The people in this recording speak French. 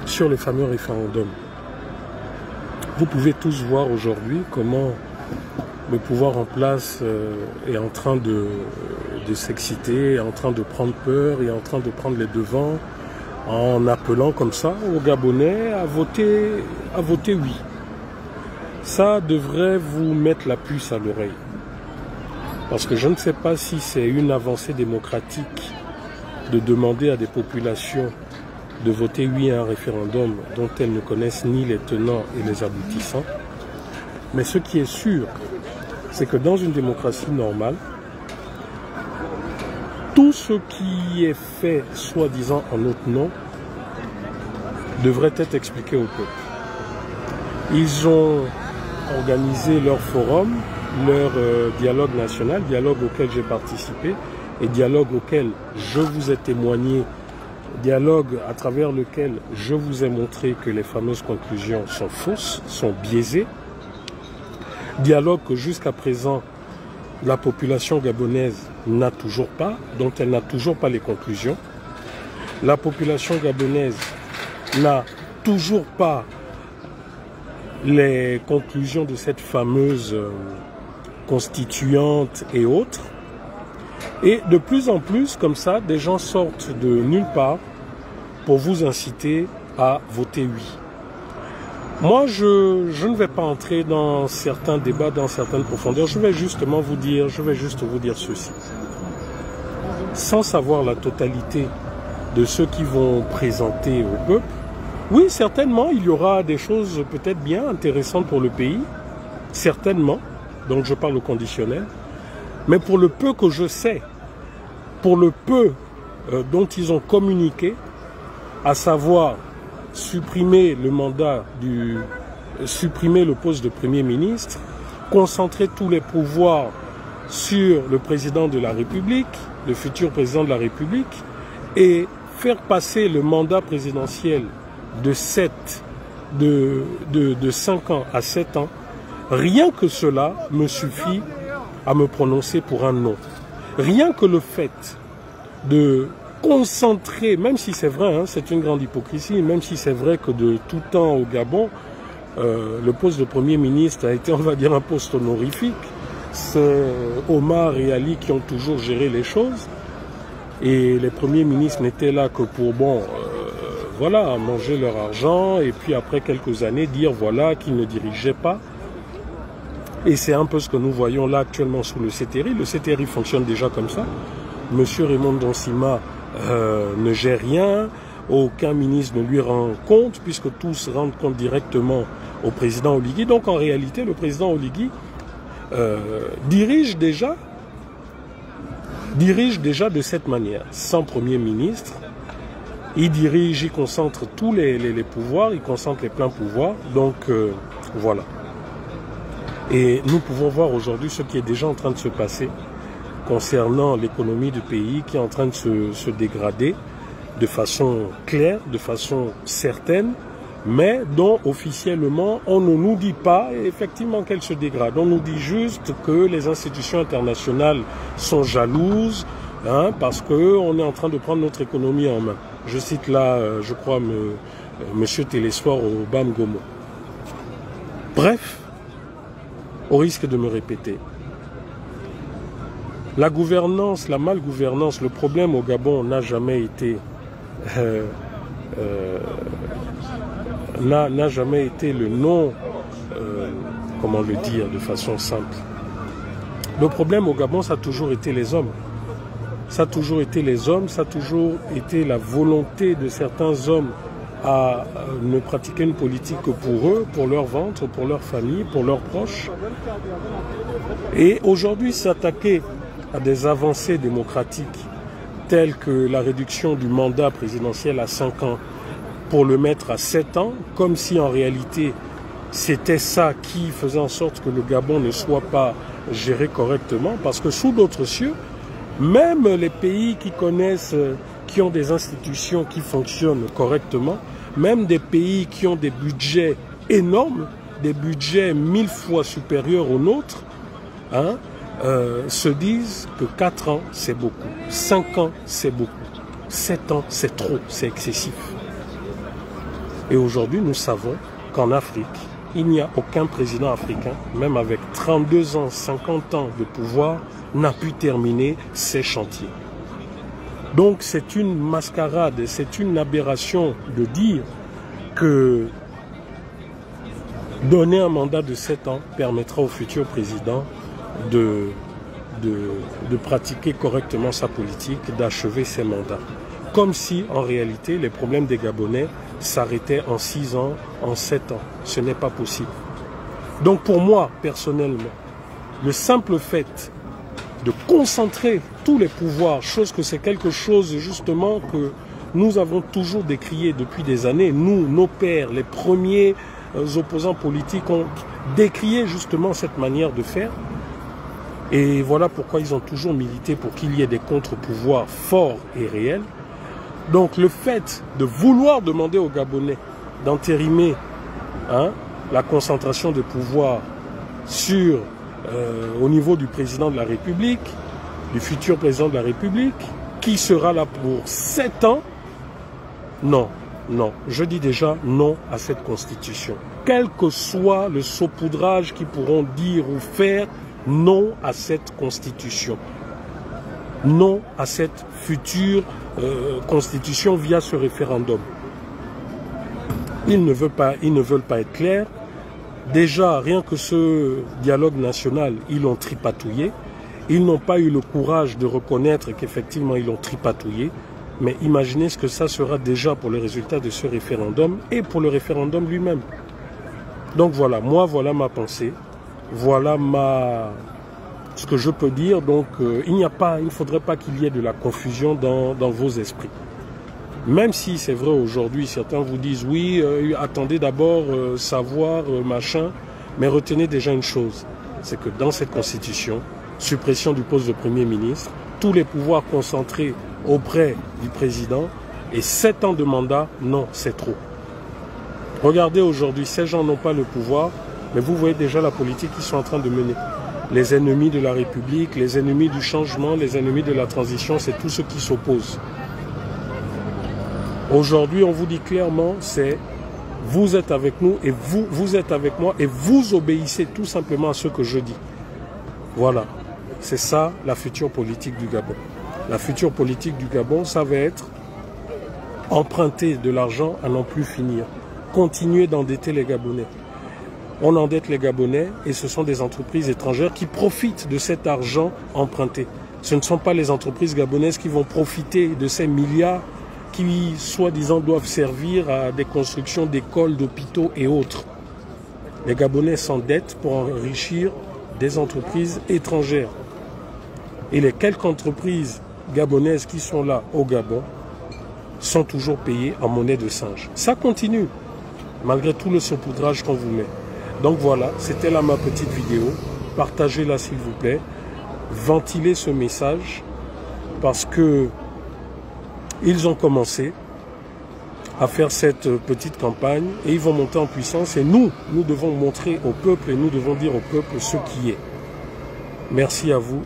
sur le fameux référendum. Vous pouvez tous voir aujourd'hui comment le pouvoir en place est en train de s'exciter, est en train de prendre peur, est en train de prendre les devants en appelant comme ça aux Gabonais à voter oui. Ça devrait vous mettre la puce à l'oreille. Parce que je ne sais pas si c'est une avancée démocratique de demander à des populations de voter oui à un référendum dont elles ne connaissent ni les tenants et les aboutissants. Mais ce qui est sûr, c'est que dans une démocratie normale, tout ce qui est fait, soi-disant en notre nom, devrait être expliqué au peuple. Ils ont organisé leur forum, leur dialogue national, dialogue auquel j'ai participé et dialogue auquel je vous ai témoigné, dialogue à travers lequel je vous ai montré que les fameuses conclusions sont fausses, sont biaisées, dialogue que jusqu'à présent la population gabonaise n'a toujours pas, dont elle n'a toujours pas les conclusions. La population gabonaise n'a toujours pas les conclusions de cette fameuse constituante et autres. Et de plus en plus, comme ça, des gens sortent de nulle part pour vous inciter à voter oui. Moi, je ne vais pas entrer dans certains débats, dans certaines profondeurs. Je vais juste vous dire ceci. Sans savoir la totalité de ceux qui vont présenter au peuple, oui, certainement, il y aura des choses peut-être bien intéressantes pour le pays. Certainement. Donc, je parle au conditionnel. Mais pour le peu que je sais, pour le peu dont ils ont communiqué, à savoir supprimer le mandat supprimer le poste de Premier ministre, concentrer tous les pouvoirs sur le président de la République, le futur président de la République, et faire passer le mandat présidentiel de 5 ans à 7 ans, rien que cela me suffit à me prononcer pour un non. Rien que le fait de concentrer, même si c'est vrai, hein, c'est une grande hypocrisie, même si c'est vrai que de tout temps au Gabon, le poste de Premier ministre a été, on va dire, un poste honorifique. C'est Omar et Ali qui ont toujours géré les choses. Et les premiers ministres n'étaient là que pour, voilà, manger leur argent et puis après quelques années dire, voilà, qu'ils ne dirigeaient pas. Et c'est un peu ce que nous voyons là actuellement sous le CTRI. Le CTRI fonctionne déjà comme ça. Monsieur Raymond Donsima ne gère rien, aucun ministre ne lui rend compte, puisque tous rendent compte directement au président Oligui. Donc en réalité, le président Oligui dirige déjà de cette manière, sans Premier ministre. Il dirige, il concentre tous les pouvoirs, il concentre les pleins pouvoirs. Donc voilà. Et nous pouvons voir aujourd'hui ce qui est déjà en train de se passer concernant l'économie du pays qui est en train de se dégrader de façon claire, de façon certaine, mais dont officiellement on ne nous dit pas effectivement qu'elle se dégrade. On nous dit juste que les institutions internationales sont jalouses, hein, parce qu'on est en train de prendre notre économie en main. Je cite là, je crois, Monsieur Télésphore au BAM Gomo. Bref, au risque de me répéter, la gouvernance, la malgouvernance, le problème au Gabon n'a jamais été n'a jamais été le nom, comment le dire de façon simple. Le problème au Gabon, ça a toujours été les hommes. Ça a toujours été les hommes, ça a toujours été la volonté de certains hommes à ne pratiquer une politique que pour eux, pour leur ventre, pour leur famille, pour leurs proches. Et aujourd'hui, s'attaquer à des avancées démocratiques telles que la réduction du mandat présidentiel à 5 ans pour le mettre à 7 ans, comme si en réalité c'était ça qui faisait en sorte que le Gabon ne soit pas géré correctement, parce que sous d'autres cieux, même les pays qui connaissent, qui ont des institutions qui fonctionnent correctement, même des pays qui ont des budgets énormes, des budgets 1000 fois supérieurs aux nôtres, hein, se disent que 4 ans c'est beaucoup, 5 ans c'est beaucoup, 7 ans c'est trop, c'est excessif. Et aujourd'hui, nous savons qu'en Afrique, il n'y a aucun président africain, même avec 32 ans, 50 ans de pouvoir, n'a pu terminer ses chantiers. Donc c'est une mascarade, c'est une aberration de dire que donner un mandat de 7 ans permettra au futur président de pratiquer correctement sa politique, d'achever ses mandats. Comme si, en réalité, les problèmes des Gabonais s'arrêtaient en 6 ans, en 7 ans. Ce n'est pas possible. Donc pour moi, personnellement, le simple fait de concentrer tous les pouvoirs, chose que c'est quelque chose justement que nous avons toujours décrié depuis des années, nous, nos pères, les premiers opposants politiques ont décrié justement cette manière de faire. Et voilà pourquoi ils ont toujours milité pour qu'il y ait des contre-pouvoirs forts et réels. Donc le fait de vouloir demander aux Gabonais d'entérimer la concentration de pouvoir sur, au niveau du président de la République, du futur président de la République, qui sera là pour 7 ans, non, non, je dis déjà non à cette constitution. Quel que soit le saupoudrage qu'ils pourront dire ou faire, non à cette constitution. Non à cette future constitution via ce référendum. Ils ne veulent pas être clairs. Déjà, rien que ce dialogue national, ils l'ont tripatouillé. Ils n'ont pas eu le courage de reconnaître qu'effectivement ils l'ont tripatouillé. Mais imaginez ce que ça sera déjà pour le résultat de ce référendum et pour le référendum lui-même. Donc voilà, moi voilà ma pensée. Voilà ce que je peux dire. Donc il ne faudrait pas qu'il y ait de la confusion dans vos esprits. Même si c'est vrai aujourd'hui, certains vous disent oui, attendez d'abord savoir machin, mais retenez déjà une chose, c'est que dans cette constitution, suppression du poste de Premier ministre, tous les pouvoirs concentrés auprès du président et 7 ans de mandat, non, c'est trop. Regardez aujourd'hui, ces gens n'ont pas le pouvoir, mais vous voyez déjà la politique qu'ils sont en train de mener. Les ennemis de la République, les ennemis du changement, les ennemis de la transition, c'est tous ceux qui s'opposent. Aujourd'hui, on vous dit clairement, c'est vous êtes avec nous et vous êtes avec moi et vous obéissez tout simplement à ce que je dis. Voilà, c'est ça la future politique du Gabon. La future politique du Gabon, ça va être emprunter de l'argent à n'en plus finir. Continuer d'endetter les Gabonais. On endette les Gabonais et ce sont des entreprises étrangères qui profitent de cet argent emprunté. Ce ne sont pas les entreprises gabonaises qui vont profiter de ces milliards qui, soi-disant, doivent servir à des constructions d'écoles, d'hôpitaux et autres. Les Gabonais s'endettent pour enrichir des entreprises étrangères. Et les quelques entreprises gabonaises qui sont là au Gabon sont toujours payées en monnaie de singe. Ça continue, malgré tout le saupoudrage qu'on vous met. Donc voilà, c'était là ma petite vidéo. Partagez-la s'il vous plaît. Ventilez ce message parce que ils ont commencé à faire cette petite campagne et ils vont monter en puissance et nous devons montrer au peuple et nous devons dire au peuple ce qui est. Merci à vous.